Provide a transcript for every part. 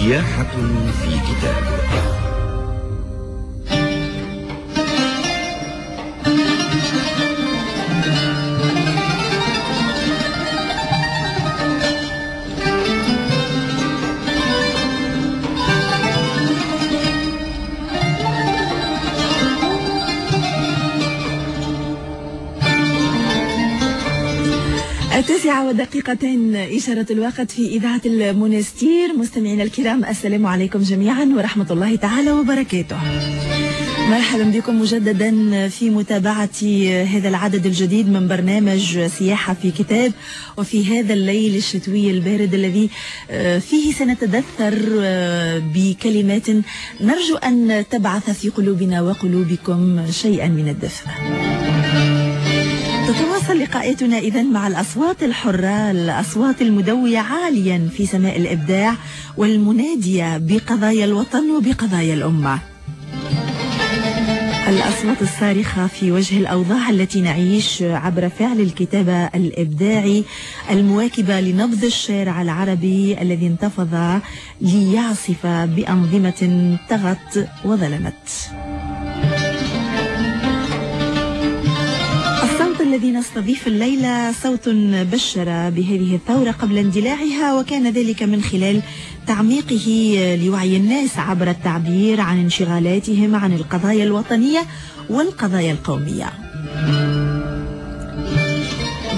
سياحة في كتاب. التاسعة ودقيقتين إشارة الوقت في إذاعة المونستير. مستمعينا الكرام، السلام عليكم جميعا ورحمة الله تعالى وبركاته. مرحبا بكم مجددا في متابعة هذا العدد الجديد من برنامج سياحة في كتاب، وفي هذا الليل الشتوي البارد الذي فيه سنتدثر بكلمات نرجو أن تبعث في قلوبنا وقلوبكم شيئا من الدفء. تتواصل لقاءاتنا إذن مع الأصوات الحرة، الأصوات المدوية عاليا في سماء الإبداع والمنادية بقضايا الوطن وبقضايا الأمة، الأصوات الصارخة في وجه الأوضاع التي نعيش عبر فعل الكتابة الإبداعي المواكبة لنبض الشارع العربي الذي انتفض ليعصف بأنظمة طغت وظلمت. الذي نستضيف الليلة صوت بشر بهذه الثورة قبل اندلاعها، وكان ذلك من خلال تعميقه لوعي الناس عبر التعبير عن انشغالاتهم عن القضايا الوطنية والقضايا القومية.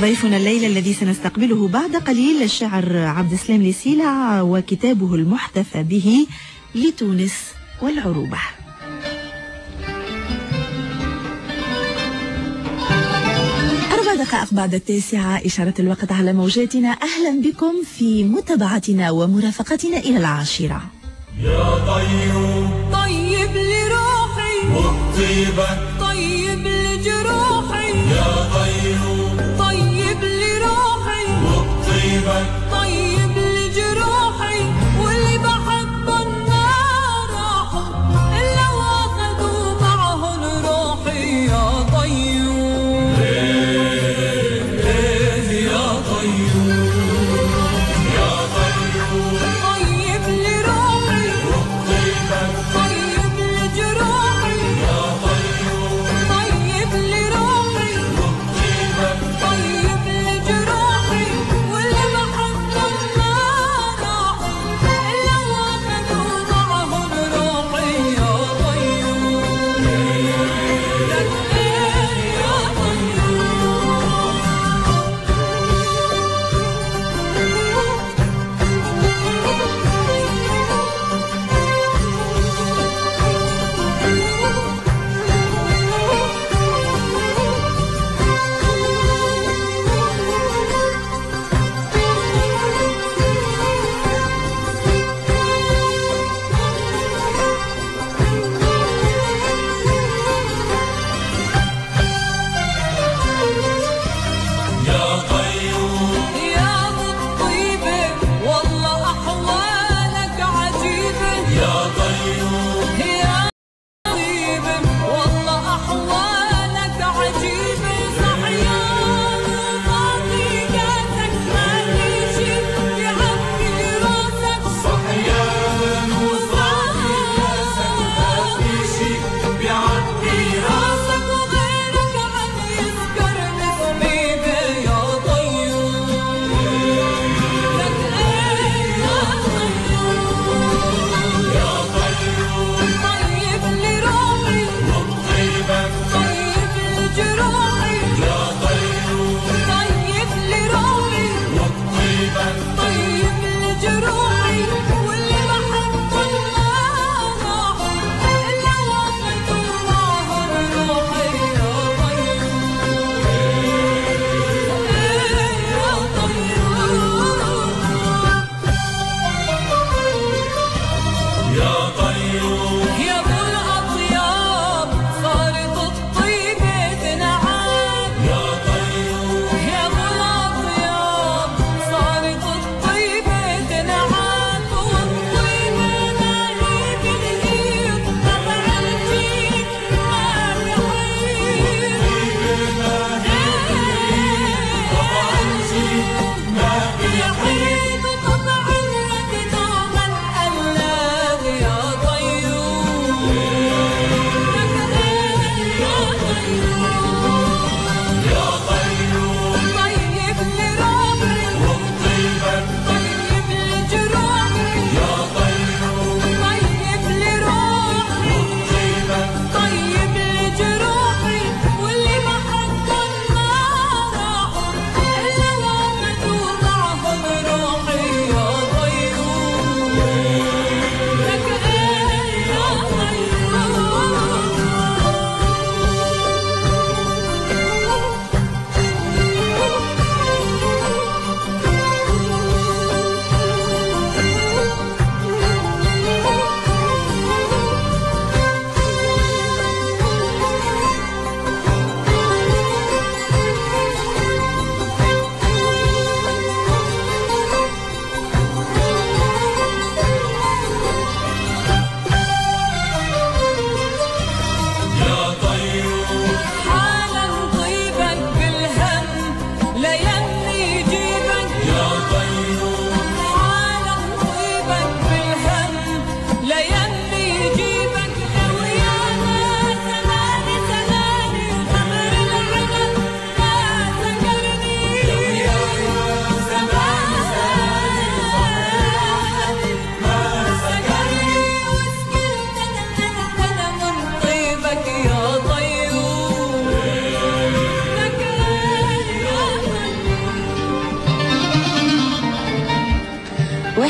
ضيفنا الليلة الذي سنستقبله بعد قليل الشاعر عبد السلام لسيلع وكتابه المحتفى به لتونس والعروبة. 4 دقائق بعد 9 إشارة الوقت على موجاتنا. أهلا بكم في متابعتنا ومرافقتنا إلى 10. يا طيب طيب لروحي وطيبك طيب لجروحي، يا طيب طيب لروحي وطيبك طيب لجروحي، واللي بحبنا راحوا إلا واخدوا معهن روحي. يا طيب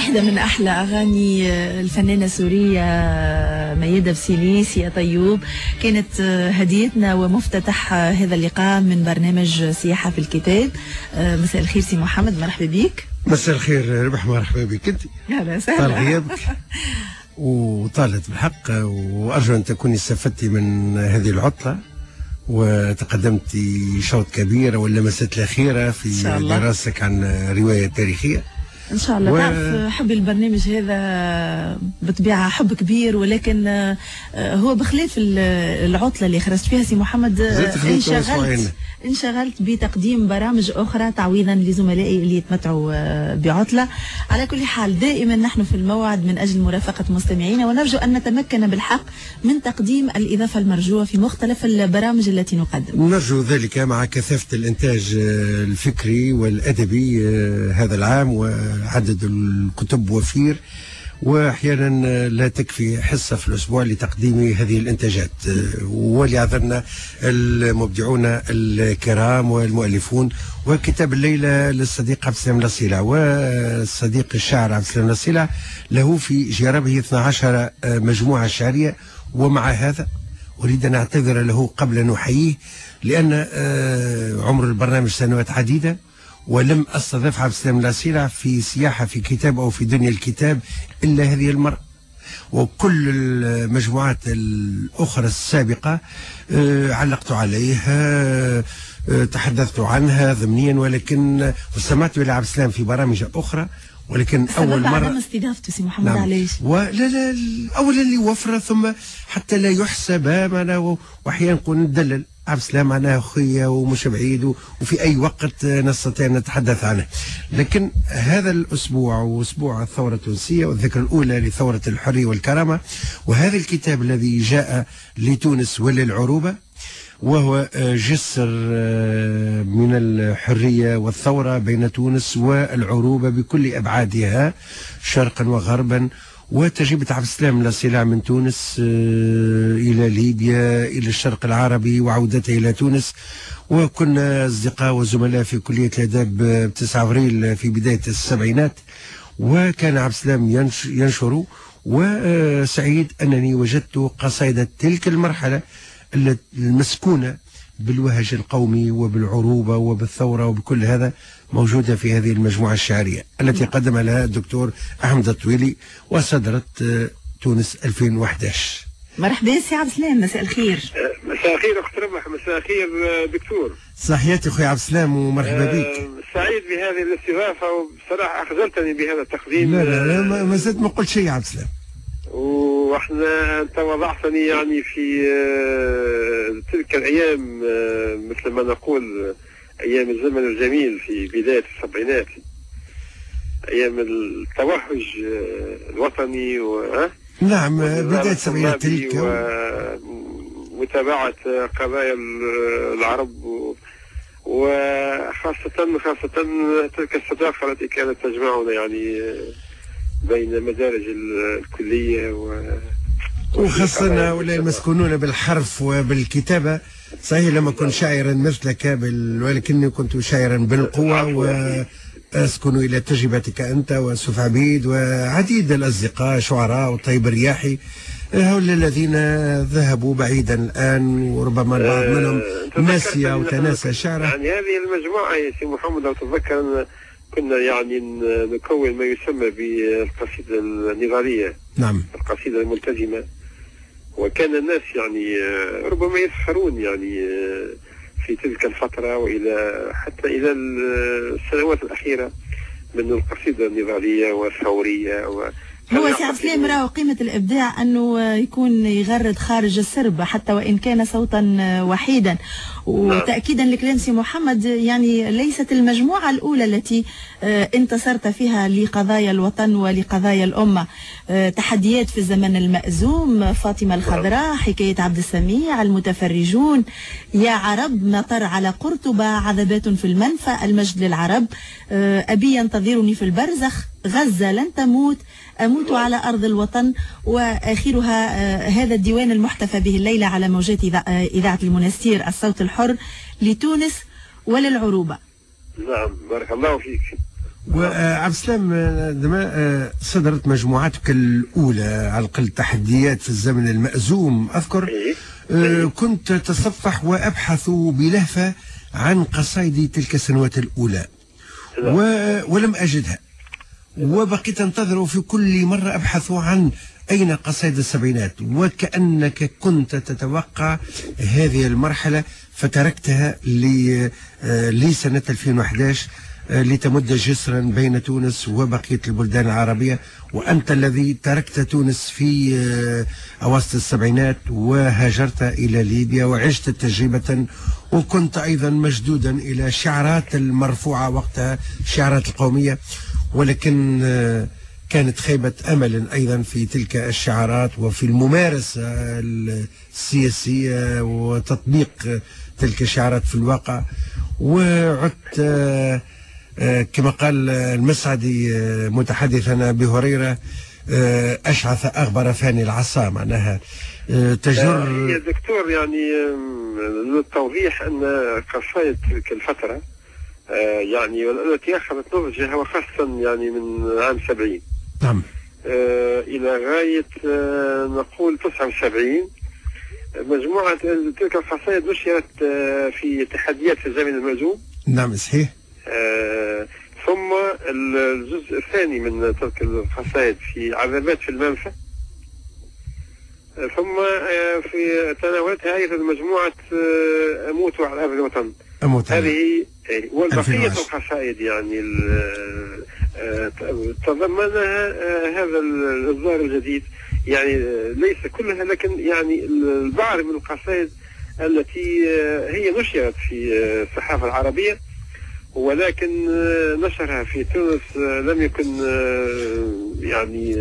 واحدة من أحلى أغاني الفنانة السورية ميادة بسيليس يا طيوب كانت هديتنا ومفتتح هذا اللقاء من برنامج سياحة في الكتاب. مساء الخير سي محمد، مرحبا بك. مساء الخير ربح، مرحبا بك انت. اهلا وسهلا. طال غيابك وطالت بالحق، وارجو ان تكوني استفدتي من هذه العطله وتقدمت شوط كبير واللمسات الأخيرة في دراستك عن رواية تاريخية إن شاء الله. تعرف حبي البرنامج هذا بطبيعة حب كبير، ولكن هو بخلاف العطلة اللي خرجت فيها سي محمد انشغلت بتقديم برامج أخرى تعويضا لزملائي اللي يتمتعوا بعطلة. على كل حال دائما نحن في الموعد من أجل مرافقة مستمعينا، ونرجو أن نتمكن بالحق من تقديم الإضافة المرجوة في مختلف البرامج التي نقدم. نرجو ذلك مع كثافة الإنتاج الفكري والأدبي هذا العام، وعدد الكتب وفير، واحيانا لا تكفي حصه في الاسبوع لتقديم هذه الانتاجات. وليعذرنا المبدعون الكرام والمؤلفون. وكتاب الليله للصديق عبد السلام لصيلع، والصديق الشاعر عبد السلام لصيلع له في جرابه 12 مجموعه شعريه. ومع هذا اريد ان اعتذر له قبل ان احييه، لان عمر البرنامج سنوات عديده ولم استضف عبد السلام لصيلع في سياحة في كتاب أو في دنيا الكتاب إلا هذه المرة. وكل المجموعات الأخرى السابقة علقت عليها، تحدثت عنها ضمنيا، ولكن واستمعت إلى عبد السلام في برامج أخرى، ولكن أول مرة عدم استضافته سي محمد. نعم. علاش؟ لا أولا لوفرة، ثم حتى لا يحسب معنا، وأحيانا نكون ندلل عبد السلام معناه أخويا ومش بعيد، وفي أي وقت نستطيع أن نتحدث عنه. لكن هذا الأسبوع وأسبوع الثورة التونسية والذكرى الأولى لثورة الحرية والكرامة، وهذا الكتاب الذي جاء لتونس وللعروبة، وهو جسر من الحرية والثورة بين تونس والعروبة بكل أبعادها شرقا وغربا، وتجربة عبد السلام لصيلع من تونس إلى ليبيا إلى الشرق العربي وعودته إلى تونس. وكنا أصدقاء وزملاء في كلية الآداب ب 9 أبريل في بداية السبعينات، وكان عبد السلام ينشر. وسعيد أنني وجدت قصيدة تلك المرحلة المسكونة بالوهج القومي وبالعروبة وبالثورة وبكل هذا موجودة في هذه المجموعة الشعرية التي قدم لها الدكتور أحمد الطويلي، وصدرت تونس 2011. مرحبا سي عبد السلام، مساء الخير. مساء الخير أخت ربح، مساء الخير دكتور. صحياتي أخوي عبد السلام ومرحبا بك. سعيد بهذه الاستضافة، وبصراحة أخجلتني بهذا التقديم. لا ما زلت ما قلت شيء عبد السلام. واحنا انت وضعتني يعني في تلك الايام، مثل ما نقول ايام الزمن الجميل في بدايه السبعينات، ايام التوهج الوطني نعم بدايه السبعينات تلك، ومتابعه قضايا العرب، وخاصه تلك الصداقه التي كانت تجمعنا يعني بين مدارج الكلية وخاصة ولا المسكونون بالحرف وبالكتابة. صحيح لما كنت شاعرا مثلك ولكني كنت شاعرا بالقوة، وأسكن إلى تجربتك أنت وسوف عبيد وعديد الأصدقاء شعراء وطيب الرياحي، هؤلاء الذين ذهبوا بعيدا الآن، وربما البعض منهم نسي أو تناسى شعره. يعني هذه المجموعة يا سي محمد لو تتذكر كنا يعني نكون ما يسمى بالقصيدة النضالية. نعم. القصيدة الملتزمة، وكان الناس يعني ربما يسخرون يعني في تلك الفترة وإلى حتى إلى السنوات الأخيرة من القصيدة النضالية والثورية. هو سي عبد السلام راهو قيمة الإبداع أنه يكون يغرد خارج السرب حتى وإن كان صوتا وحيدا. وتأكيدا لكلام سي محمد، يعني ليست المجموعة الأولى التي انتصرت فيها لقضايا الوطن ولقضايا الأمة. تحديات في الزمن المأزوم، فاطمة الخضراء، حكاية عبد السميع، المتفرجون، يا عرب، مطر على قرطبة، عذبات في المنفى، المجد للعرب، أبي ينتظرني في البرزخ، غزة لن تموت، أموت على أرض الوطن، وآخرها هذا الديوان المحتفى به الليلة على موجات إذاعة المنستير الصوت الحر لتونس وللعروبة. نعم بارك الله فيك. وعبد السلام، عندما صدرت مجموعتك الأولى على الأقل تحديات في الزمن المأزوم أذكر كنت تصفح وأبحث بلهفة عن قصائد تلك السنوات الأولى ولم أجدها، وبقيت أنتظر في كل مرة أبحث عن أين قصائد السبعينات، وكأنك كنت تتوقع هذه المرحلة فتركتها لسنة 2011 لتمد جسرا بين تونس وبقية البلدان العربية، وأنت الذي تركت تونس في أواسط السبعينات وهاجرت إلى ليبيا وعشت تجربة، وكنت أيضا مشدودا إلى الشعارات المرفوعة وقتها، الشعارات القومية، ولكن كانت خيبة أمل أيضا في تلك الشعارات وفي الممارسة السياسية وتطبيق تلك الشعارات في الواقع. وعدت كما قال المسعدي متحدثا بهريرة أشعث أغبر فاني العصا، معناها تجر. يا دكتور يعني للتوضيح أن قصائد تلك الفترة يعني التي أخذت نضجها وخاصة يعني من عام 70 نعم إلى غاية نقول 79 مجموعة تلك القصائد نشرت في تحديات في الزمن المأزوم. نعم صحيح. ثم الجزء الثاني من تلك القصائد في عذابات في المنفى، ثم في تناولتها أيضا مجموعة أموت على أرض الوطن. هذه والبقية القصائد يعني تضمنها هذا الإصدار الجديد، يعني ليس كلها لكن يعني البعض من القصائد التي هي نشرت في الصحافة العربية، ولكن نشرها في تونس لم يكن يعني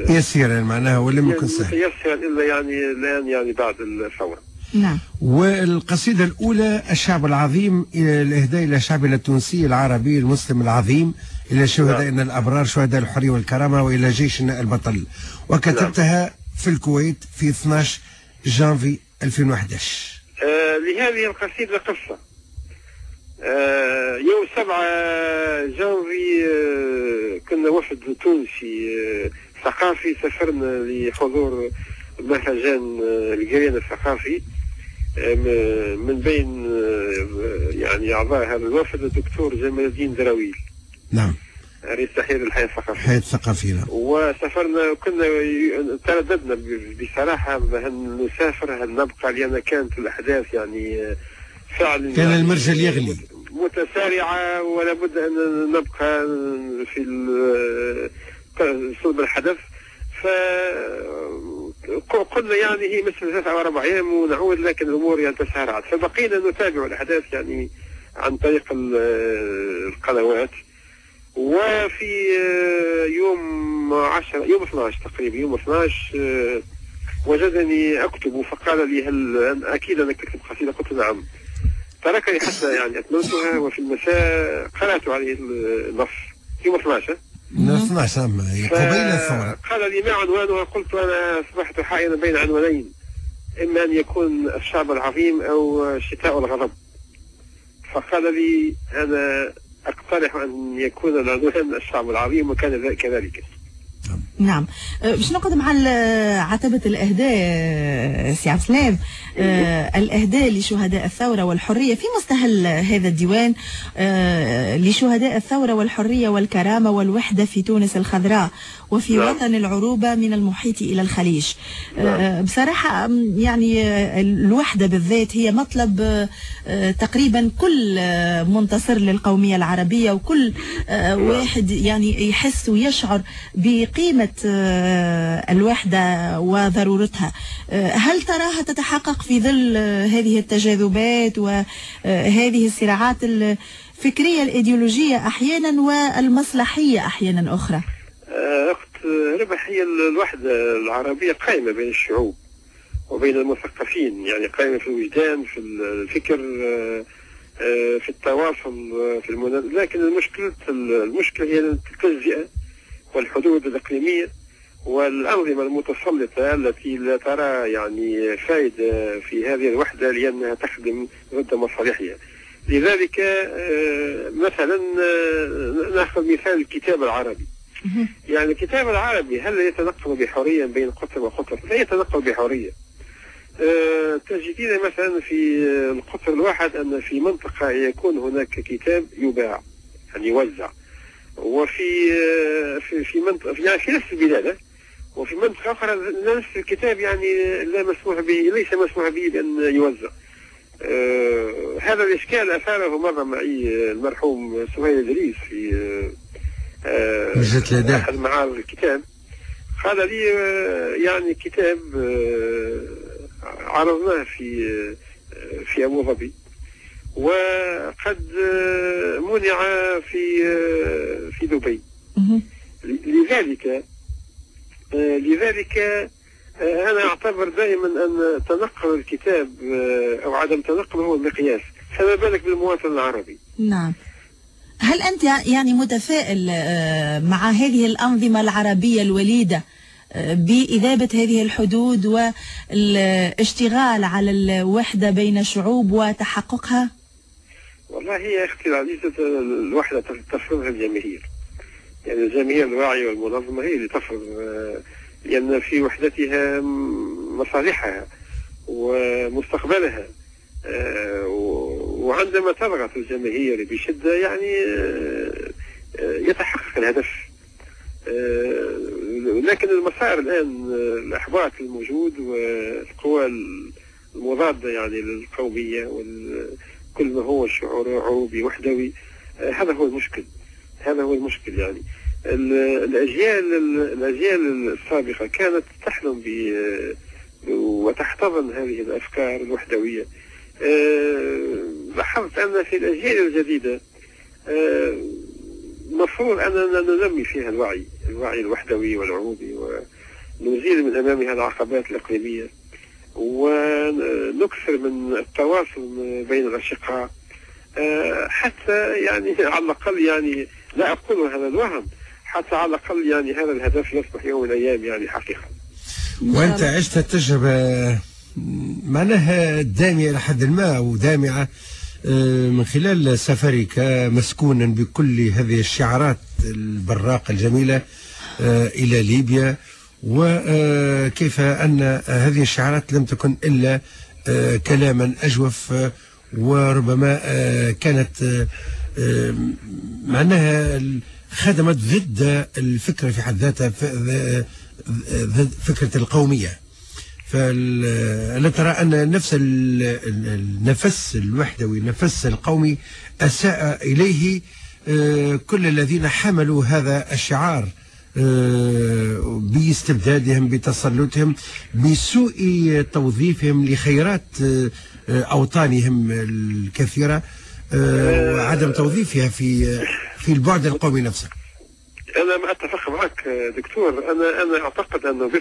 يسيرا معناها، ولم يكن سهل يسيرا إلا يعني الآن يعني بعد الثورة. نعم. والقصيدة الأولى الشعب العظيم، إلى الإهداء إلى شعبنا التونسي العربي المسلم العظيم، إلى شهدائنا الأبرار شهداء الحرية والكرامة، وإلى جيشنا البطل، وكتبتها في الكويت في 12 جانفي 2011. لهذه القصيدة قصة. يوم 7 جانفي كنا وفد تونسي ثقافي، سافرنا لحضور مهرجان الجريان الثقافي، من بين يعني أعضاء هذا الوفد الدكتور جمال الدين دراويل. نعم. رئيس تحرير الحياة الثقافية. الحياة الثقافية. وسافرنا، كنا ترددنا بصراحة هل نسافر هل نبقى، لأن كانت الأحداث يعني فعلا كان يعني المرجل يغلي متسارعة، ولا بد أن نبقى في صلب الحدث. فقلنا يعني هي مثل 3 أو 4 أيام ونعود، لكن الأمور يعني تسارعت، فبقينا نتابع الأحداث يعني عن طريق القنوات. وفي يوم 12 تقريبا، يوم 12 وجدني أكتب، فقال لي هل أكيد أنك تكتب قصيدة؟ قلت نعم. تركني حتى يعني أتممتها، وفي المساء قرأت عليه النص يوم 12 قبيل الثورة. قال لي ما عنوانها؟ قلت أنا أصبحت حائرا بين عنوانين، إما أن يكون الشعب العظيم أو شتاء الغضب. فقال لي أنا أقترح أن يكون العنوان الشعب العظيم، وكان كذلك. نعم. باش نقدم على عتبة الإهداء سي عبد السلام. الإهداء لشهداء الثورة والحرية في مستهل هذا الديوان، لشهداء الثورة والحرية والكرامة والوحدة في تونس الخضراء وفي وطن العروبة من المحيط إلى الخليج. بصراحة يعني الوحدة بالذات هي مطلب تقريبا كل منتصر للقومية العربية، وكل واحد يعني يحس ويشعر بقيمة الوحدة وضرورتها. هل تراها تتحقق في ظل هذه التجاذبات وهذه الصراعات الفكرية الإيديولوجية أحيانا والمصلحية أحيانا أخرى؟ أخت ربح، هي الوحدة العربية قائمة بين الشعوب وبين المثقفين، يعني قائمة في الوجدان، في الفكر، في التواصل، في لكن المشكلة هي التجزئة والحدود الإقليمية والأنظمة المتسلطة التي لا ترى يعني فائدة في هذه الوحدة، لأنها تخدم ضد مصالحها. لذلك مثلا ناخذ مثال الكتاب العربي. يعني الكتاب العربي هل يتنقل بحرية بين قطر وقطر؟ لا يتنقل بحرية. تجدين مثلا في القطر الواحد أن في منطقة يكون هناك كتاب يباع يعني يوزع، وفي في منطقة يعني في نفس البلاد، وفي منطقة أخرى نفس الكتاب يعني لا مسموح به، ليس مسموح به بأن يوزع. هذا الإشكال أثاره مرة معي المرحوم سهيل إدريس في أحد معارض الكتاب. قال لي يعني كتاب عرضناه في أبو ظبي وقد منع في دبي. لذلك أنا أعتبر دائما أن تنقل الكتاب أو عدم تنقله هو المقياس، فما بالك بالمواطن العربي. نعم. هل أنت يعني متفائل مع هذه الأنظمة العربية الوليدة بإذابة هذه الحدود والاشتغال على الوحدة بين الشعوب وتحققها؟ والله هي أختي العزيزة الوحدة تفرضها الجماهير، يعني الجماهير الواعية والمنظمة هي اللي تفرض، لأن في وحدتها مصالحها ومستقبلها، وعندما تضغط الجماهير بشدة يعني يتحقق الهدف. لكن المسار الآن الإحباط الموجود والقوى المضادة يعني للقومية وكل ما هو شعور عروبي وحدوي، هذا هو المشكل يعني. الأجيال السابقة كانت تحلم وتحتضن هذه الأفكار الوحدوية. لاحظت أن في الأجيال الجديدة مفروض أننا ننمي فيها الوعي الوحدوي والعروبي، ونزيل من أمامها العقبات الإقليمية، ونكثر من التواصل بين الأشقاء، حتى يعني على الأقل يعني لا أقول هذا الوهم، حتى على الأقل يعني هذا الهدف يصبح يوم من الأيام يعني حقيقة. وأنت عشت التجربة معناها دامية إلى حد ما ودامعة من خلال سفرك مسكونا بكل هذه الشعارات البراقة الجميلة إلى ليبيا، وكيف أن هذه الشعارات لم تكن إلا كلاما أجوف، وربما كانت معناها خدمت ضد الفكرة في حد ذاتها، ضد فكرة القومية. فلا ترى أن نفس النفس الوحدوي، النفس القومي أساء إليه كل الذين حملوا هذا الشعار باستبدادهم، بتسلطهم، بسوء توظيفهم لخيرات أوطانهم الكثيرة، وعدم توظيفها في البعد القومي نفسه. أنا ما أتفق معك دكتور. أنا أعتقد أنه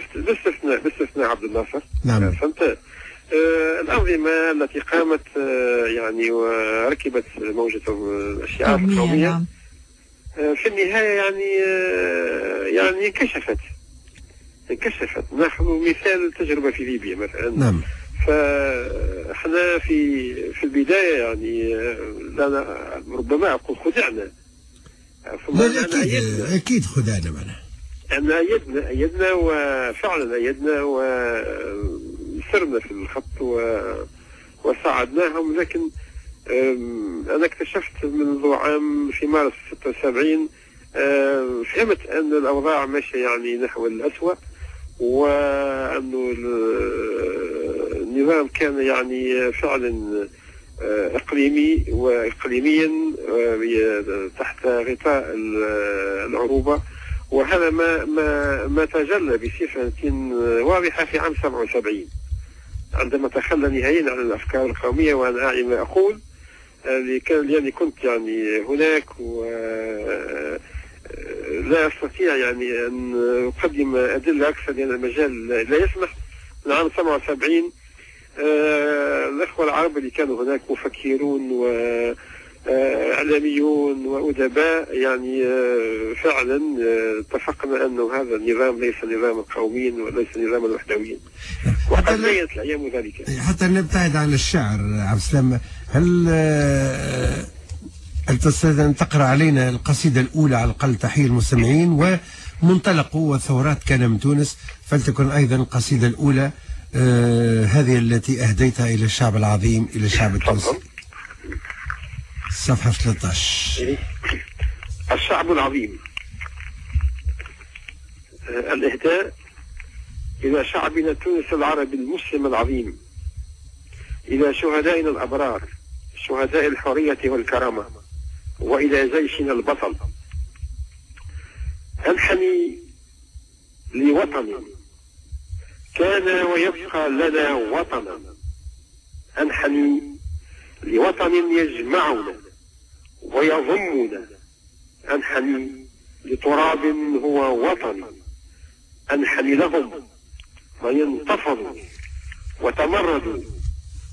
باستثناء عبد الناصر، نعم، فهمت، الأنظمة التي قامت يعني وركبت موجة الشعار القومية، نعم، في النهاية يعني انكشفت. ناخذ مثال التجربة في ليبيا مثلا. نعم. فاحنا في البداية يعني ربما أقول خدعنا، أكيد خدعنا معنا. أن أيدنا وفعلا أيدنا وسرنا في الخط وساعدناهم. لكن أنا اكتشفت منذ عام في مارس 76 فهمت أن الأوضاع ماشية يعني نحو الأسوأ، وأنه النظام كان يعني فعلا إقليمي وإقليميا تحت غطاء العروبة، وهذا ما تجلى بصفة واضحة في عام 77 عندما تخلى نهائيا عن الأفكار القومية. وأنا أعي ما أقول، لأني كنت يعني هناك لا أستطيع يعني أن أقدم أدلة أكثر لأن المجال لا يسمح. من عام 77 الأخوة العرب اللي كانوا هناك مفكرون وإعلاميون وأدباء يعني فعلا اتفقنا أنه هذا النظام ليس نظام القوميين وليس نظام الوحدويين، وقد بينت الأيام ذلك. حتى نبتعد عن الشعر عبد السلام، هل تستطيع أن تقرأ علينا القصيدة الأولى على الأقل تحية المستمعين، ومنطلق والثورات كان من تونس، فلتكن أيضا القصيدة الأولى هذه التي أهديتها إلى الشعب العظيم، إلى الشعب التونسي. صفحة 13. الشعب العظيم. الإهداء إلى شعبنا التونسي العربي المسلم العظيم، إلى شهدائنا الأبرار، شهداء الحرية والكرامة، وإلى جيشنا البطل. أنحني لوطن كان ويبقى لنا وطنا، أنحني لوطن يجمعنا ويضمنا، أنحني لتراب هو وطني، أنحني لهم من انتفضوا وتمردوا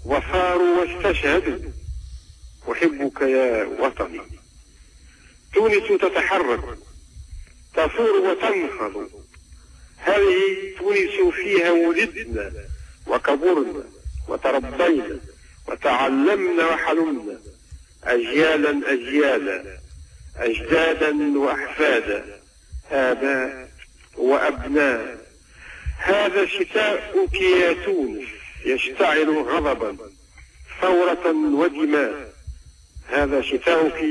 وثاروا واستشهدوا، أحبك يا وطني. تونس تتحرك، تثور وتنهض، هذه تونس فيها ولدنا وكبرنا وتربينا وتعلمنا وحلمنا، أجيالا أجيالا، أجدادا وأحفادا، آباء وأبناء. هذا شتاؤك يا تونس يشتعل غضبا، ثورة ودماء. هذا شتاؤك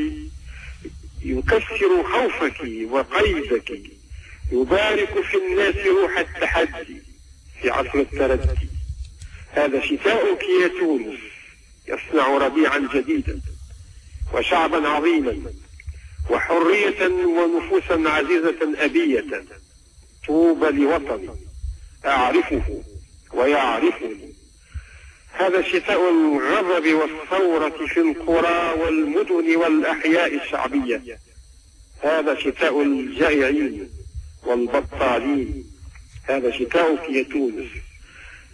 يكسر خوفك وقيدك، يبارك في الناس روح التحدي في عصر التردي. هذا شتاؤك يا تونس يصنع ربيعا جديدا وشعبا عظيما وحرية ونفوسا عزيزة أبية. طوبى لوطني أعرفه ويعرفني. هذا شتاء الغضب والثورة في القرى والمدن والأحياء الشعبية. هذا شتاء الجائعين والبطالين. هذا شتاؤك يا تونس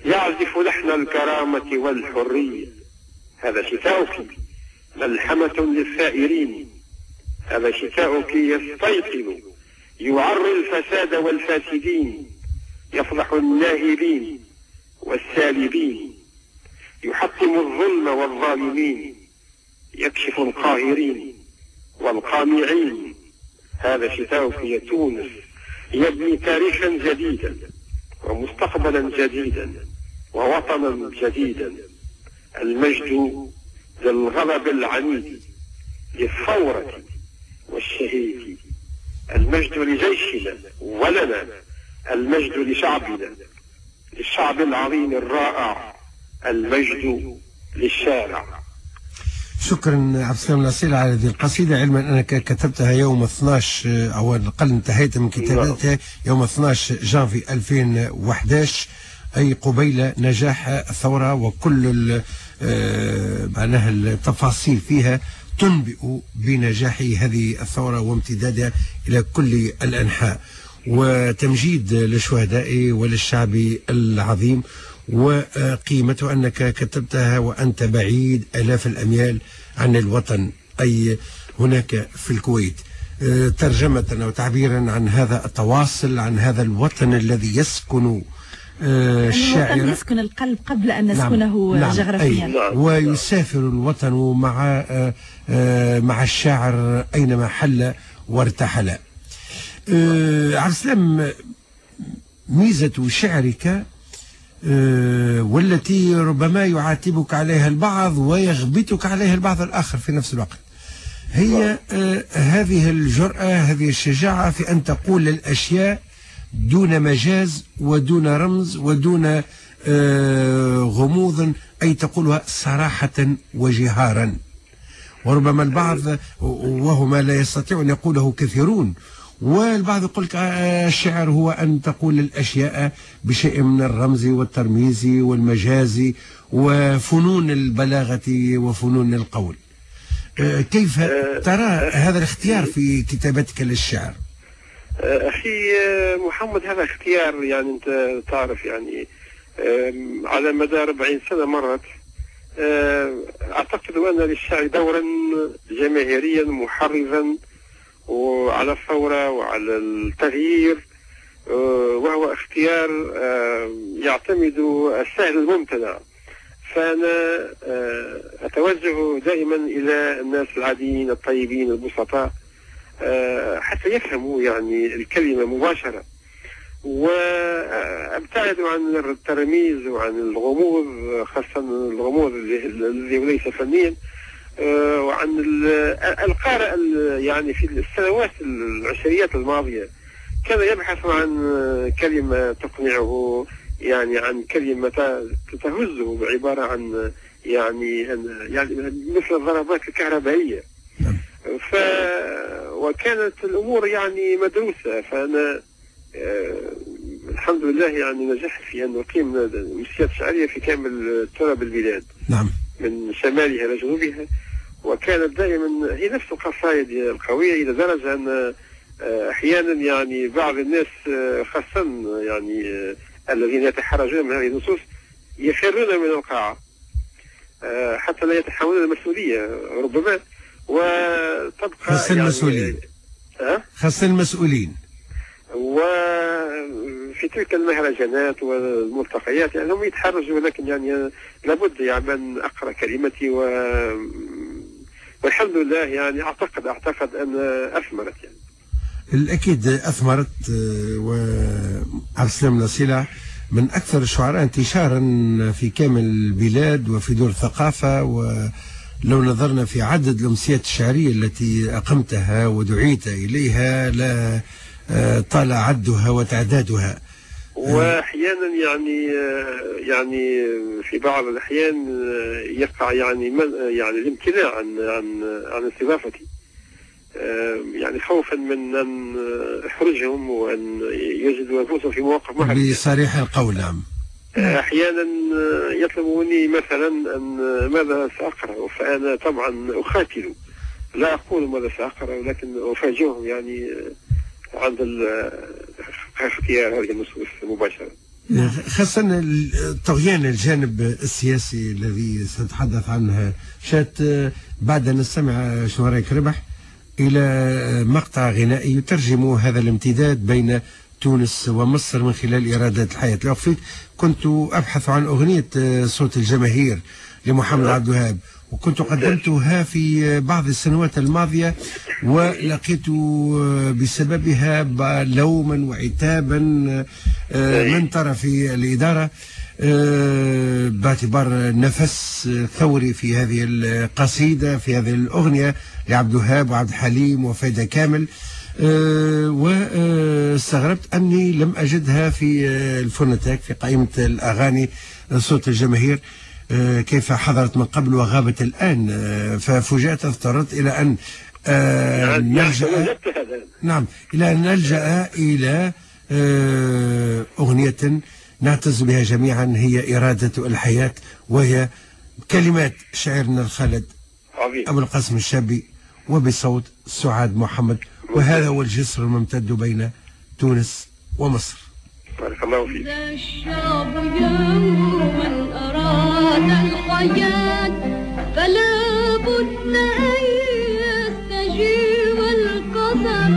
يعزف لحن الكرامة والحرية. هذا شتاؤك ملحمة للثائرين. هذا شتاؤك يستيقظ يعري الفساد والفاسدين، يفضح الناهبين والسالبين، يحطم الظلم والظالمين، يكشف القاهرين والقامعين. هذا شتاؤك يا تونس يبني تاريخا جديدا ومستقبلا جديدا ووطنا جديدا. المجد للغضب العنيد، للثورة والشهيد. المجد لجيشنا ولنا، المجد لشعبنا، للشعب العظيم الرائع، المجد للشارع. شكرا عبد السلام الأصيل على هذه القصيدة، علما أنك كتبتها يوم 12 أو على الأقل انتهيت من كتابتها يوم 12 جانفي 2011، أي قبيل نجاح الثورة، وكل معناها التفاصيل فيها تنبئ بنجاح هذه الثورة وامتدادها إلى كل الأنحاء، وتمجيد للشهداء وللشعب العظيم، وقيمته أنك كتبتها وأنت بعيد آلاف الأميال عن الوطن، أي هناك في الكويت. ترجمة أو تعبيرا عن هذا التواصل، عن هذا الوطن الذي يسكن الشاعر، الوطن يسكن القلب قبل أن نسكنه جغرافيا، ويسافر الوطن مع الشاعر أينما حل وارتحل. عبد السلام، ميزة شعرك والتي ربما يعاتبك عليها البعض ويغبطك عليها البعض الآخر في نفس الوقت، هي هذه الجرأة، هذه الشجاعة في أن تقول الأشياء دون مجاز ودون رمز ودون غموض، أي تقولها صراحة وجهارا. وربما البعض وهو ما لا يستطيع أن يقوله كثيرون، والبعض يقول لك الشعر هو أن تقول الأشياء بشيء من الرمز والترميز والمجاز وفنون البلاغة وفنون القول. كيف ترى هذا الاختيار في كتابتك للشعر؟ أخي محمد، هذا اختيار، يعني أنت تعرف، يعني على مدار 40 سنة مرت. أعتقد أن للشعر دورا جماهيريا محرزا وعلى الثورة وعلى التغيير، وهو اختيار يعتمد السهل الممتنع. فأنا أتوجه دائما إلى الناس العاديين الطيبين البسطاء حتى يفهموا يعني الكلمة مباشرة، وابتعد عن الترميز وعن الغموض، خاصة الغموض الذي ليس فنيا، وعن القارئ يعني في السنوات العشريات الماضية كان يبحث عن كلمة تقنعه، يعني عن كلمة تهزه، بعبارة عن يعني مثل الضربات الكهربائية. وكانت الأمور يعني مدروسة، فأنا الحمد لله يعني نجحت في أن أقيم أمسيات شعرية في كامل تراب البلاد. نعم. من شمالها إلى جنوبها، وكانت دائما هي نفس القصائد القوية، إلى درجة أن أحيانا يعني بعض الناس خاصة يعني الذين يتحرجون من هذه النصوص يفرون من القاعة حتى لا يتحملون المسؤولية ربما، وتبقى خاصة يعني المسؤولين خاصة المسؤولين. وفي تلك المهرجانات والملتقيات يعني هم يتحرجوا، ولكن يعني لابد يعني أن أقرأ كلمتي والحمد لله يعني أعتقد أن أثمرت يعني. الأكيد أثمرت. وعبد السلام نصيلة من أكثر الشعراء انتشارا في كامل البلاد وفي دور الثقافة، ولو نظرنا في عدد الأمسيات الشعرية التي أقمتها ودعيت إليها لا طال عدها وتعدادها. واحيانا يعني في بعض الاحيان يقع يعني الامتناع عن استضافتي، يعني خوفا من ان احرجهم وان يجدوا انفسهم في مواقف محرجه بصريح القول. نعم. احيانا يطلبوني مثلا ان ماذا ساقرا، فانا طبعا اخاتل، لا اقول ماذا ساقرا، ولكن افاجئهم يعني عند اختيار هذه النصوص مباشرة. خاصة طغيان الجانب السياسي الذي سنتحدث عنه، شات بعد أن نستمع شنو رايك ربح إلى مقطع غنائي يترجم هذا الامتداد بين تونس ومصر من خلال إرادة الحياة. لو فيك كنت أبحث عن أغنية صوت الجماهير لمحمد عبد الوهاب، وكنت قدمتها في بعض السنوات الماضية، ولقيت بسببها لوما وعتابا من طرف الإدارة باعتبار نفس ثوري في هذه القصيدة، في هذه الأغنية لعبد الوهاب وعبد الحليم وفايدة كامل. واستغربت أني لم أجدها في الفونتاك في قائمة الأغاني صوت الجماهير، كيف حضرت من قبل وغابت الآن. ففوجئت، اضطررت إلى أن نلجأ إلى أغنية نعتز بها جميعا، هي إرادة الحياة، وهي كلمات شاعرنا الخالد أبو القاسم الشابي وبصوت سعاد محمد، وهذا هو الجسر الممتد بين تونس ومصر. بارك الله فيك. الشعب يوما أراد الحياة فلا بد أن يستجيب القدر،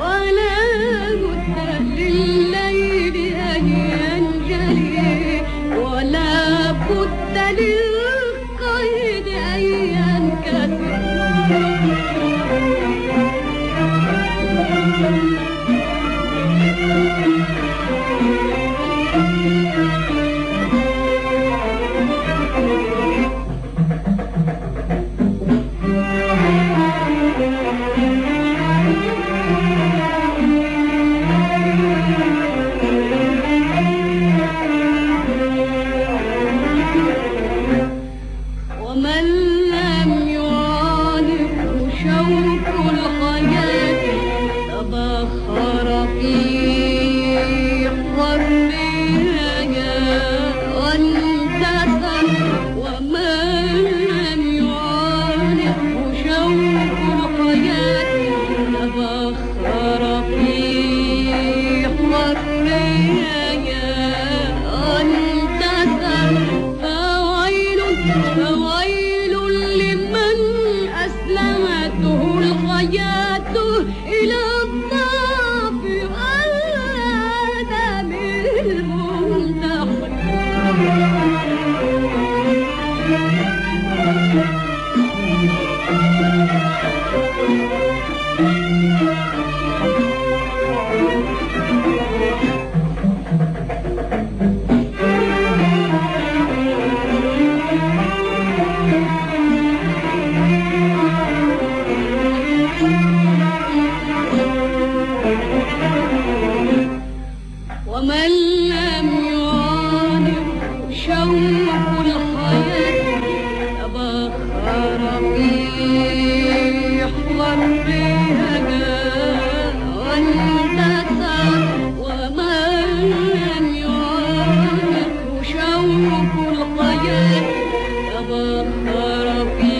ولا بد لليل أن ينجلي، ولا بد للقيد أن ينكسر. ومن لم يعانق شوق الحياة تبخر في حرها وانتصر. ومن لم يعانق شوق الحياة تبخر في حرها وانتصر. فويل لمن أسلمته الحياة إلى الضعف والآدم المنتحر. ومن لم يعانق شوق الحياة تبخر في حرها واندثر. ومن لم يعانق شوق الحياة تبخر في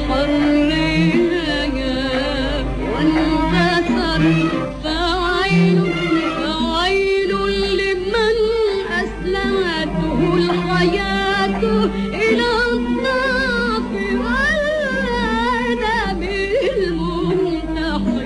حرها واندثر. فويل لمن أسلمته الحياة إلى الضعف والأدب المنتحر.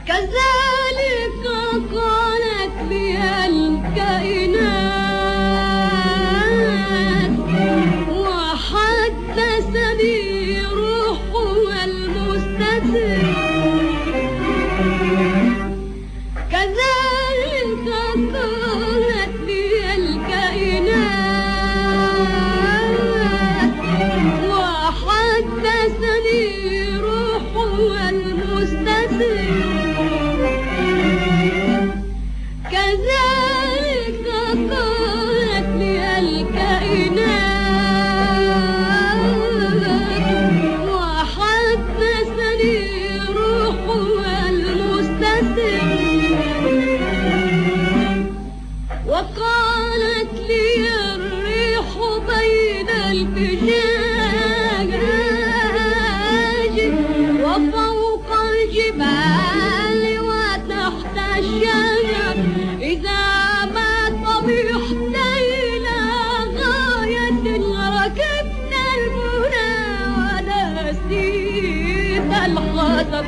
كذلك قالت لي الكائنات وحدثني روحها المستتر. كذلك قالت لي الكائنات وحدثني روحها المستتر. كذلك قالت لي الكائنات وحدثني روحها المستتر. وقالت لي الريح بين الفجاج وفوق الجبال وتحت الشجر. إذا ما طمحت إلى غاية ركبت المنى ونسيت الخطر.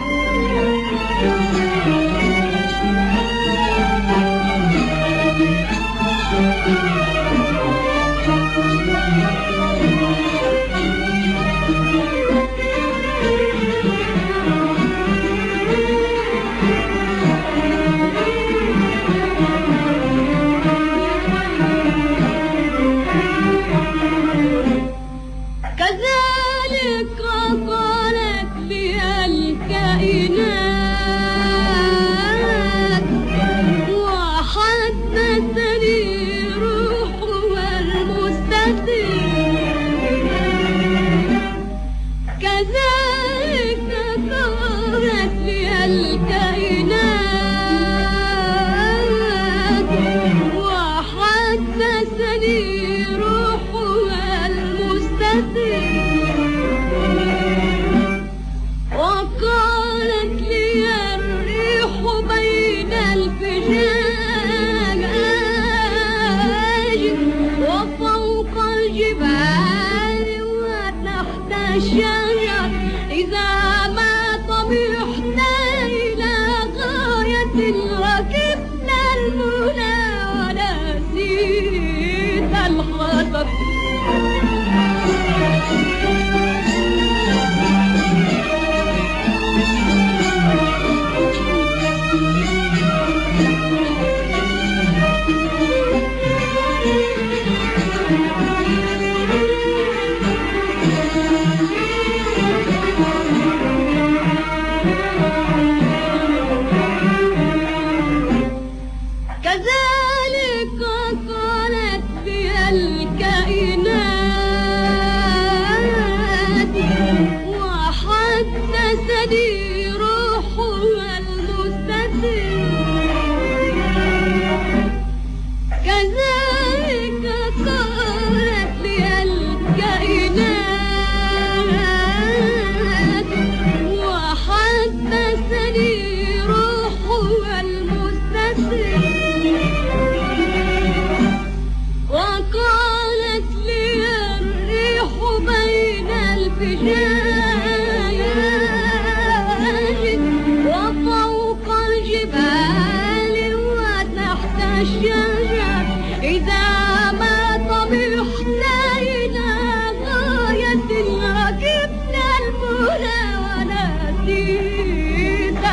كذلك قالت لي الكائنات وحدثني روحها المستتر. كذلك قالت لي الكائنات وحدثني روحها المستتر. وقالت لي الريح بين الفجاج وفوق الجبال وتحت الشجر. إذا ما طمحت إلى غاية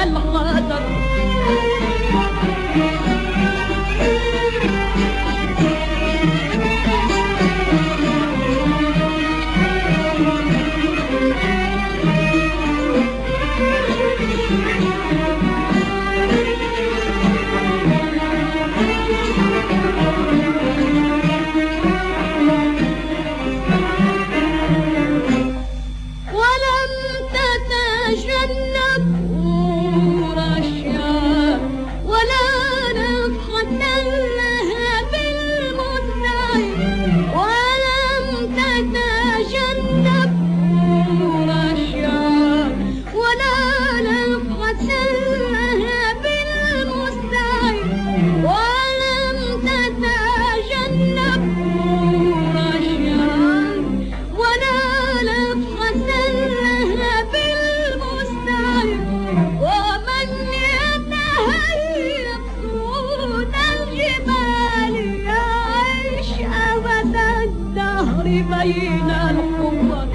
الحذر بين الحفر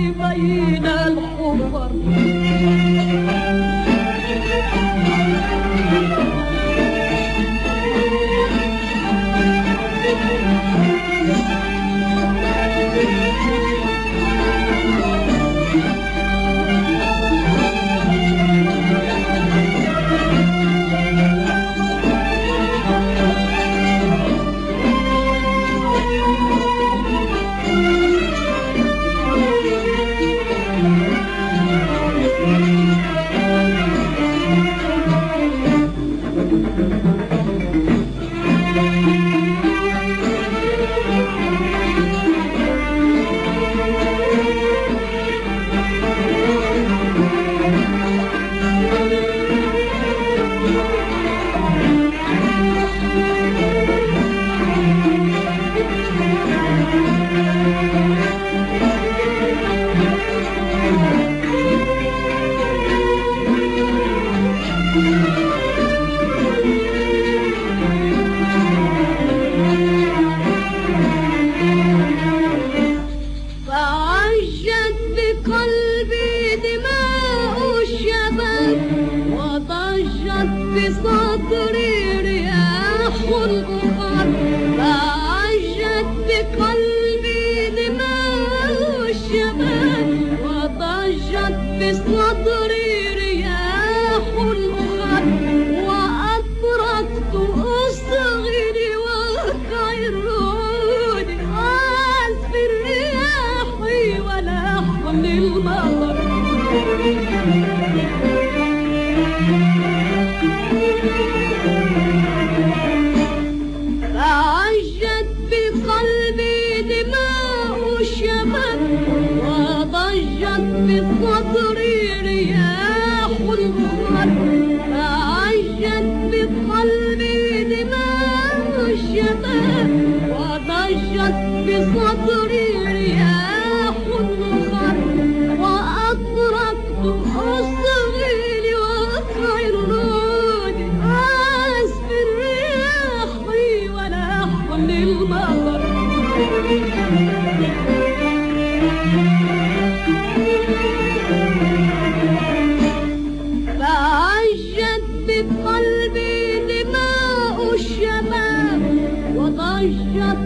بين الحفر بصدري رياح البخار ضجت بقلبي دماء الشباب وضجت بصدري رياح البخار وأطرقت أصغري وكيروني عزف الرياح ولحن المطر فعجت بقلبي دماء الشباب وضجت بصدري رياح البخار فعجت بقلبي دماء الشباب وضجت بصدري رياح البخار وأطرقت أصغري وخيروني عزف الرياح ولحن المطر فعجت بقلبي دماء الشباب وضجت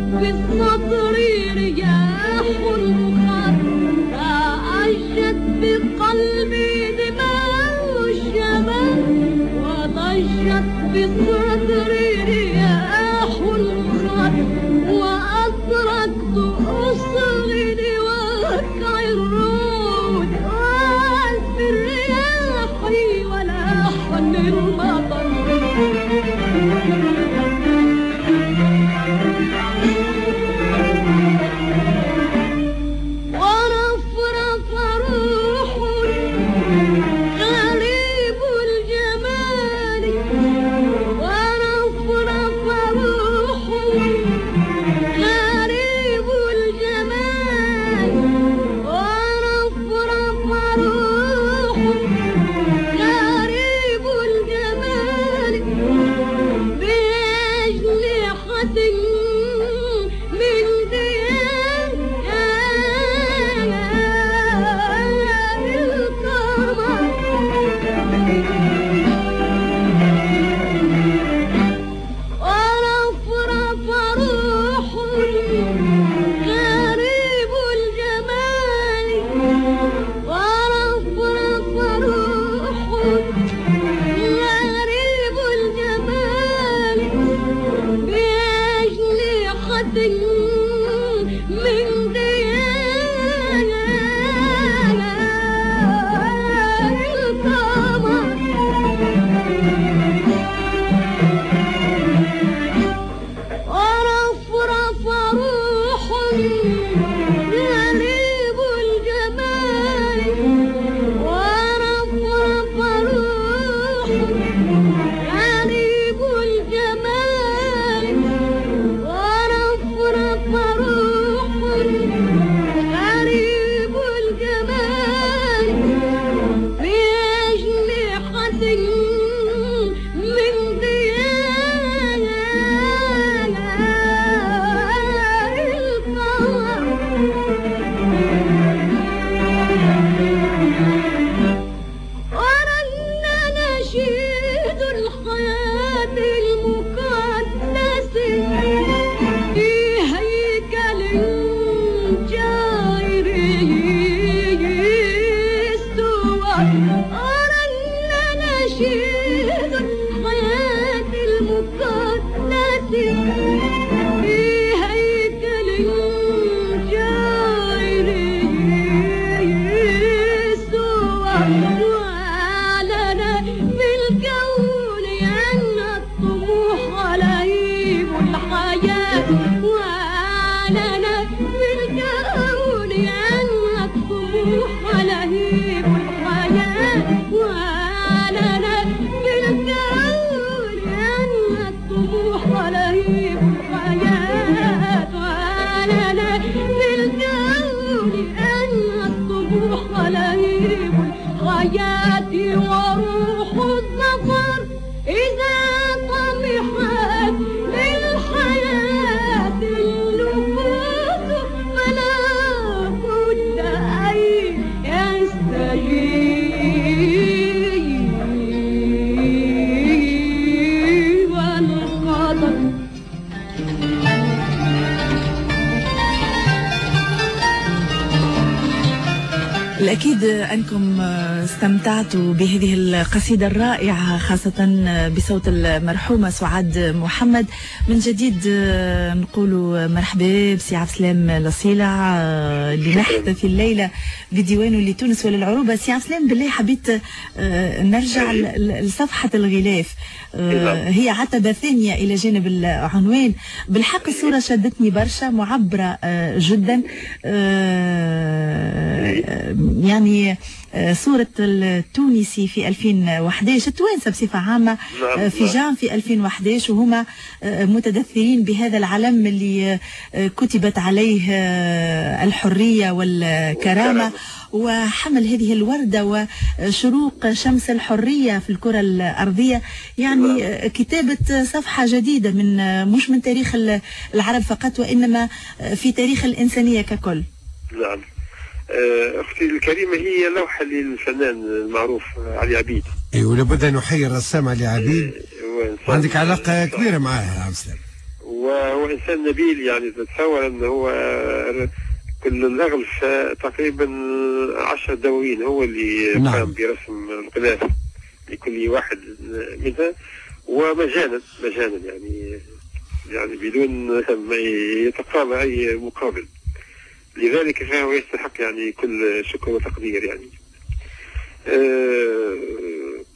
صدري رياح المخاط تعجت بقلبي دماء الشباب وضجت بصدري رياح المخاط وأدركت أصغي لوقع الرود وألف الرياح ولحن المطر ورفرف روح غريب الجمال ورفرف روح غريب الجمال ورفرف روح غريب الجمال بأجنحة من ديان القمر ورفرف روح غريب الجمال ورفرف روح غريب الجمال بأجنحة من ديان القمر ورفرف روح غريب الجمال ورفرف روح غريب الجمال ورفرف روح غريب الجمال بأجنحة من ديان ورن نشيد الحياة المقدس في هيكل جائر استوى ورن نشيد الحياة المقدس في هيكل جائر استوى وأعلن بالكون أن الطموح لهيب الحياة وأعلن بالكون أن الطموح لهيب الحياة وأعلن بالكون أن الطموح لهيب الحياة وأعلن بالكون أن الطموح لهيب الحياة وروح الظفر إذا طمحت للحياة النفوس فلا بد أن يستجيب القدر الأكيد أنكم استمتعتوا بهذه القصيدة الرائعة خاصة بصوت المرحومة سعاد محمد. من جديد نقول مرحبا بسي عبد السلام لصيلع اللي نحتفي الليلة بديوانه لتونس وللعروبة. سي عبد السلام بالله حبيت نرجع لصفحة الغلاف، هي عتبة ثانية إلى جانب العنوان. بالحق الصورة شدتني برشا، معبرة جدا، يعني صورة التونسي في 2011، التوانسة بصفة عامة في جام في 2011 وهما متدثرين بهذا العلم اللي كتبت عليه الحرية والكرامة، وحمل هذه الوردة وشروق شمس الحرية في الكرة الأرضية، يعني كتابة صفحة جديدة مش من تاريخ العرب فقط وإنما في تاريخ الإنسانية ككل. نعم أختي الكريمة، هي لوحة للفنان المعروف علي عبيد. ولابد أن نحيي الرسام علي عبيد، عندك علاقة كبيرة معاه يا عبد السلام. وهو إنسان نبيل، يعني تتصور أنه هو كل الأغلب تقريبا 10 دواوين هو اللي قام برسم الغلاف لكل واحد منها، ومجانا يعني بدون ما يتقاضى أي مقابل. لذلك فهو يستحق يعني كل شكر وتقدير. يعني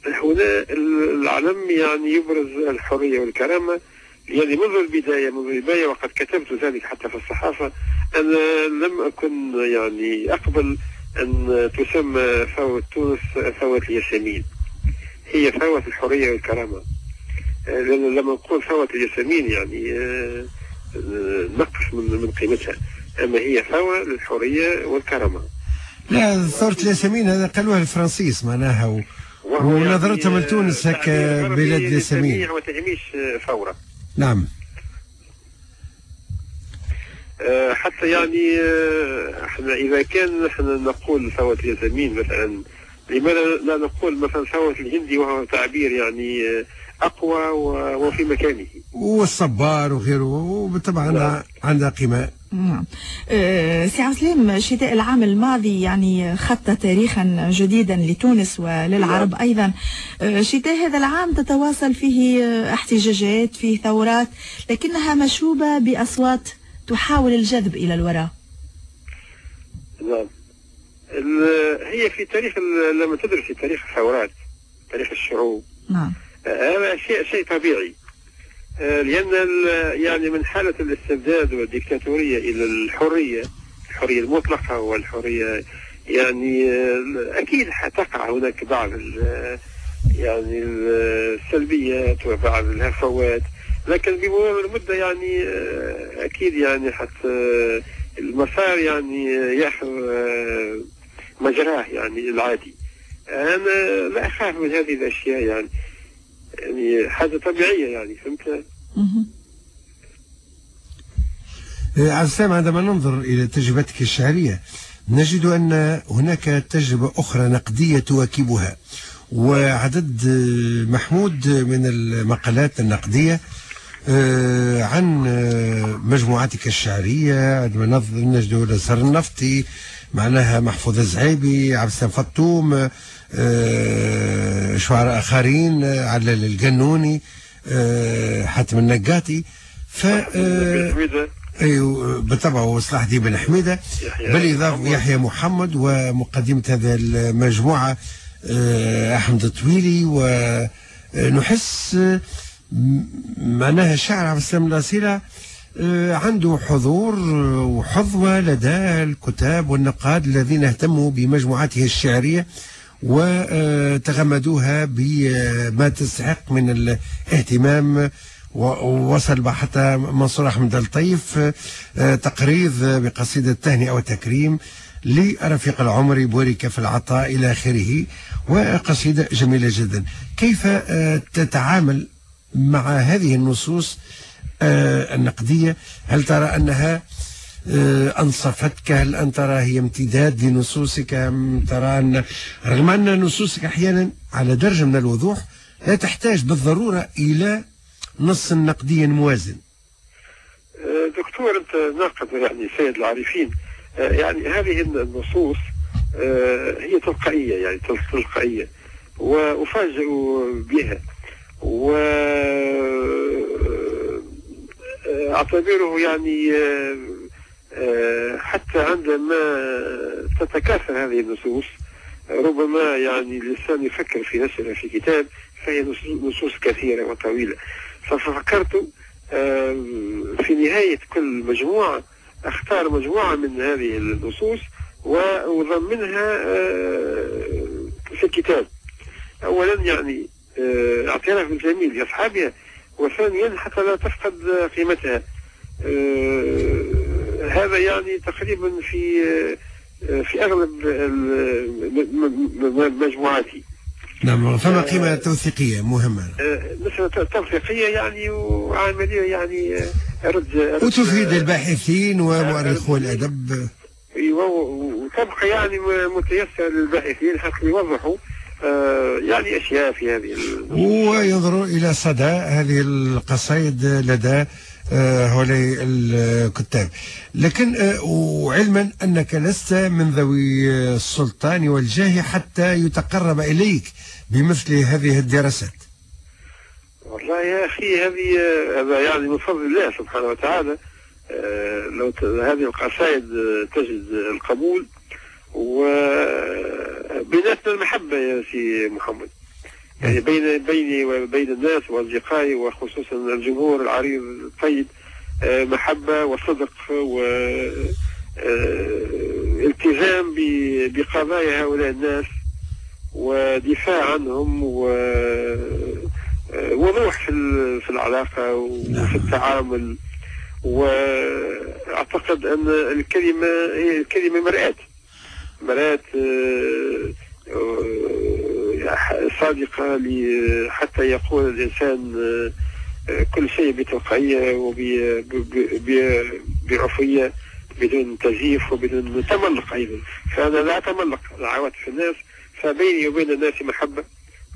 هنا العلم يعني يبرز الحرية والكرامة يعني منذ البداية، وقد كتبت ذلك حتى في الصحافة. أنا لم أكن يعني أقبل أن تسمى ثورة تونس ثورة الياسمين، هي ثورة الحرية والكرامة. لأن لما نقول ثورة الياسمين يعني نقص من قيمتها، أما هي ثورة للحرية والكرامة. لا، ثورة الياسمين هذا قالوها الفرنسيس معناها، ونظرتهم يعني لتونس هكا بلاد الياسمين وتهميش ثورة. نعم. حتى يعني احنا إذا كان احنا نقول ثورة الياسمين مثلا، لماذا لا نقول مثلا ثورة الهندي، وهو تعبير يعني أقوى وفي مكانه، والصبار وغيره، وبالطبع عندها قيمة. نعم. سي عسلام، شتاء العام الماضي يعني خط تاريخا جديدا لتونس وللعرب أيضا. شتاء هذا العام تتواصل فيه احتجاجات، فيه ثورات، لكنها مشوبة بأصوات تحاول الجذب إلى الوراء. نعم. هي في تاريخ، لما تدرس في تاريخ الثورات، تاريخ الشعوب، نعم، هذا شيء طبيعي. لأن يعني من حالة الاستبداد والديكتاتورية إلى الحرية المطلقة والحرية، يعني أكيد حتقع هناك بعض يعني السلبيات وبعض الهفوات، لكن بمرور المدة يعني أكيد يعني حتى المسار يعني ياخذ مجراه يعني العادي. أنا لا أخاف من هذه الأشياء، يعني حاجة طبيعية، يعني فهمت؟ عسام، عندما ننظر إلى تجربتك الشعرية نجد أن هناك تجربة أخرى نقدية تواكبها، وعدد محمود من المقالات النقدية عن مجموعتك الشعرية. عندما نجد الأزهر النفطي، معناها محفوظ الزعيبي، عبد السلام فطوم، شعراء آخرين، علال القنوني، حاتم النقاتي، ايوه بالطبع، وصلاح الدين بن حميدة، بالإضافة يحيى محمد، ومقدمة هذه المجموعة أحمد الطويلي. ونحس معناها الشاعر عبد السلام الأصيلة عنده حضور وحظوة لدى الكتاب والنقاد الذين اهتموا بمجموعاته الشعرية وتغمدوها بما تستحق من الاهتمام. ووصل حتى منصور أحمد الطيف تقريض بقصيدة تهنئة وتكريم لرفيق العمر بورك في العطاء إلى آخره، وقصيدة جميلة جدا. كيف تتعامل مع هذه النصوص النقدية؟ هل ترى أنها أنصفتك؟ هل أن ترى هي امتداد لنصوصك؟ ترى أن رغم أن نصوصك أحيانا على درجة من الوضوح لا تحتاج بالضرورة إلى نص نقدي موازن؟ دكتور، أنت ناقد يعني سيد العارفين. يعني هذه النصوص هي تلقائية، يعني تلقائية، وأفاجئ بها، وأعتبره يعني حتى عندما تتكاثر هذه النصوص ربما يعني الإنسان يفكر في نشرها في كتاب، فهي نصوص كثيرة وطويلة. ففكرت في نهاية كل مجموعة أختار مجموعة من هذه النصوص وأضمنها في الكتاب. أولا يعني اعتراف بالجميل لأصحابها، وثانيا حتى لا تفقد قيمتها. هذا يعني تقريبا في أغلب مجموعاتي. نعم، فما قيمة توثيقية مهمة، مثل توثيقية يعني وعملية يعني وتفيد الباحثين ومؤرخو الأدب. ايوه، وتبقى يعني متيسر للباحثين حتى يوضحوا يعني أشياء في هذه وينظروا إلى صدى هذه القصائد لدى هؤلاء الكتاب. لكن وعلما أنك لست من ذوي السلطان والجاه حتى يتقرب إليك بمثل هذه الدراسات. والله يا أخي هذا يعني من فضل الله سبحانه وتعالى. لو هذه القصائد تجد القبول وبيناتنا المحبة يا سي محمد، يعني بيني وبين الناس وأصدقائي وخصوصا الجمهور العريض الطيب محبة وصدق والتزام بقضايا هؤلاء الناس ودفاع عنهم ووضوح في العلاقة وفي التعامل. وأعتقد أن الكلمة مرآة صادقة حتى يقول الإنسان كل شيء بتلقائية وبعفوية بدون تزييف وبدون تملق أيضا. فأنا لا أتملق عواطف الناس، فبيني وبين الناس محبة،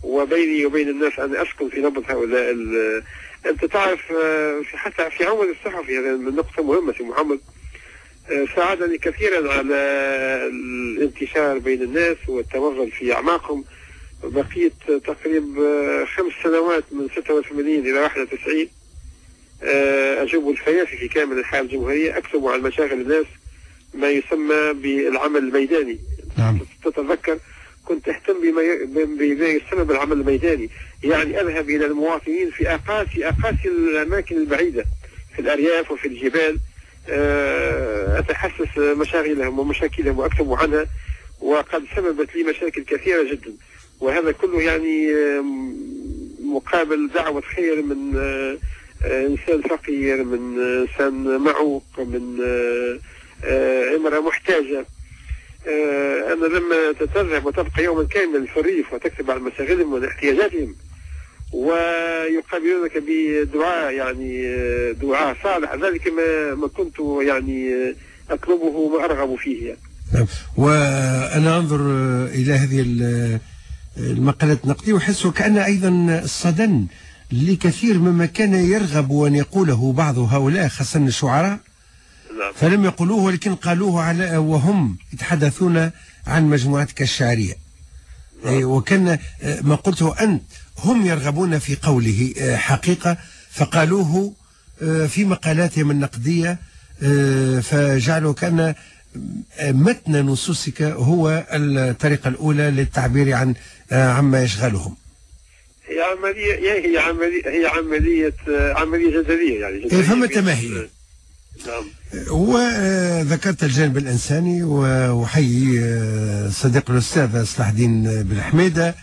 وبيني وبين الناس أن أسكن في نبض هؤلاء. أنت تعرف حتى في عمل الصحفي هذا نقطة مهمة في محمد، ساعدني كثيرا على الانتشار بين الناس والتوغل في أعماقهم. بقيت تقريبا 5 سنوات من 86 إلى 91 أجوب الفيافي في كامل أنحاء الجمهورية، أكتب عن مشاغل الناس ما يسمى بالعمل الميداني. نعم. تتذكر كنت أهتم بما يسمى بالعمل الميداني، يعني أذهب إلى المواطنين في أقاصي الأماكن البعيدة في الأرياف وفي الجبال، أتحسس مشاغلهم ومشاكلهم وأكتب عنها، وقد سببت لي مشاكل كثيرة جدا. وهذا كله يعني مقابل دعوة خير من إنسان فقير، من إنسان معوق، من امرأة محتاجة. أنا لما تذهب وتبقى يوما كاملا في الريف وتكتب عن مشاغلهم واحتياجاتهم ويقابلونك بدعاء، يعني دعاء صالح، ذلك ما كنت يعني أطلبه وأرغب فيه يعني. وأنا أنظر إلى هذه المقالات النقدية وأحس كأن أيضا الصدن لكثير مما كان يرغب أن يقوله بعض هؤلاء خاصة الشعراء، فلم يقولوه ولكن قالوه على وهم يتحدثون عن مجموعتك الشعرية. وكان ما قلته أنت هم يرغبون في قوله حقيقة، فقالوه في مقالاتهم النقدية، فجعلوا كأن متن نصوصك هو الطريقة الأولى للتعبير عن عما يشغلهم. هي عملية جدلية يعني. فما تماهي. نعم. وذكرت الجانب الإنساني، وحيي صديق الأستاذ صلاح الدين بن حميدة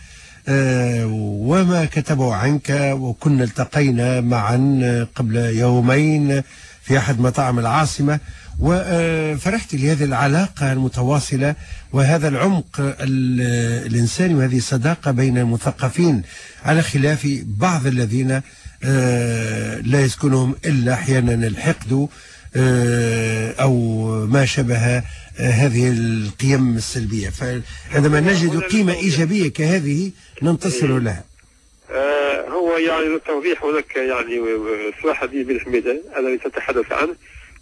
وما كتبه عنك، وكنا التقينا معا قبل يومين في أحد مطاعم العاصمة، وفرحت لهذه العلاقة المتواصلة وهذا العمق الإنساني وهذه الصداقة بين المثقفين، على خلاف بعض الذين لا يسكنهم إلا أحيانا الحقد أو ما شبه هذه القيم السلبية. فعندما نجد قيمة إيجابية كهذه ننتصر لها. هو يعني للتوضيح هناك يعني صلاح الدين بن حميدة الذي تتحدث عنه،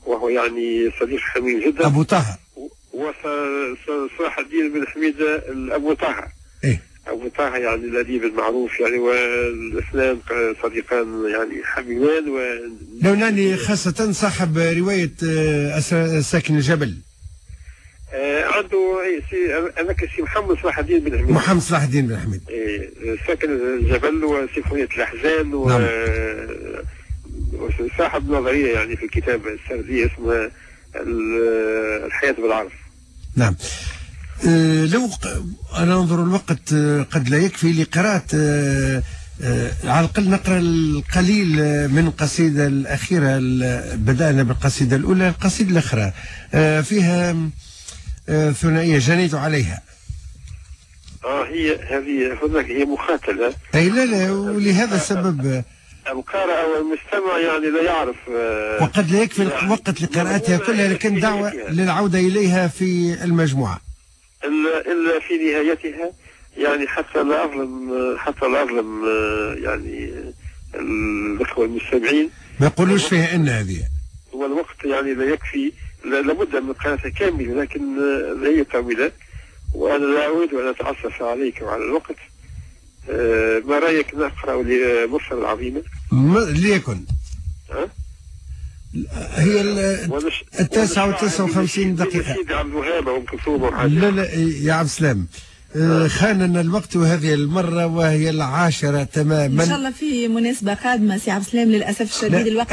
وهو يعني صديق حميم جدا، أبو طه، وصلاح الدين بن حميدة أبو طه. أبو طه يعني الأديب المعروف يعني، والاثنان صديقان يعني حبيبان لوناني، خاصة صاحب رواية ساكن الجبل. عنده أنك سي محمد صلاح الدين بن حميد. محمد صلاح الدين بن حميد. ساكن الجبل وسيمفونية الأحزان وصاحب نظرية يعني في الكتاب السردية اسمها الحياة بالعرف. نعم. لو أنا أنظر الوقت قد لا يكفي لقراءة، على الأقل نقرأ القليل من القصيدة الأخيرة. بدأنا بالقصيدة الأولى، القصيدة الأخرى فيها ثنائية جنيت عليها. هي هذه هناك هي مخاتلة. أي لا ولهذا السبب القارئ أو المستمع يعني لا يعرف، وقد لا يكفي الوقت لقراءتها كلها، لكن دعوة للعودة إليها في المجموعة إلا في نهايتها، يعني حتى لا أظلم يعني الأخوة المستمعين. ما يقولوش فيها ان هذه. والوقت يعني لا يكفي، لابد من قراءتها كاملة، لكن هي طويلة وأنا لا أريد أن أتعسف عليك وعلى الوقت. ما رأيك نقرأ لمصر العظيمة؟ ليكن هي 59 دقيقة. سيدي عبد الوهاب وأم كلثوم وحاجة. لا يا عبد السلام، خاننا الوقت هذه المرة وهي 10 تماما. إن شاء الله في مناسبة قادمة سي عبد السلام، للأسف الشديد الوقت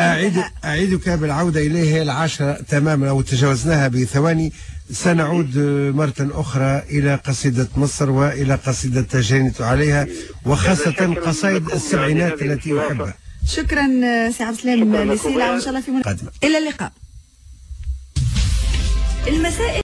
أعيدك بالعودة إليها 10 تماما أو تجاوزناها بثواني. سنعود مرة أخرى إلى قصيدة مصر وإلى قصيدة تجنيت عليها، وخاصة قصائد السبعينات التي أحبها. شكرا سي عبد السلام لسيلة، وإن شاء الله في مناسبة. إلى اللقاء. المسائل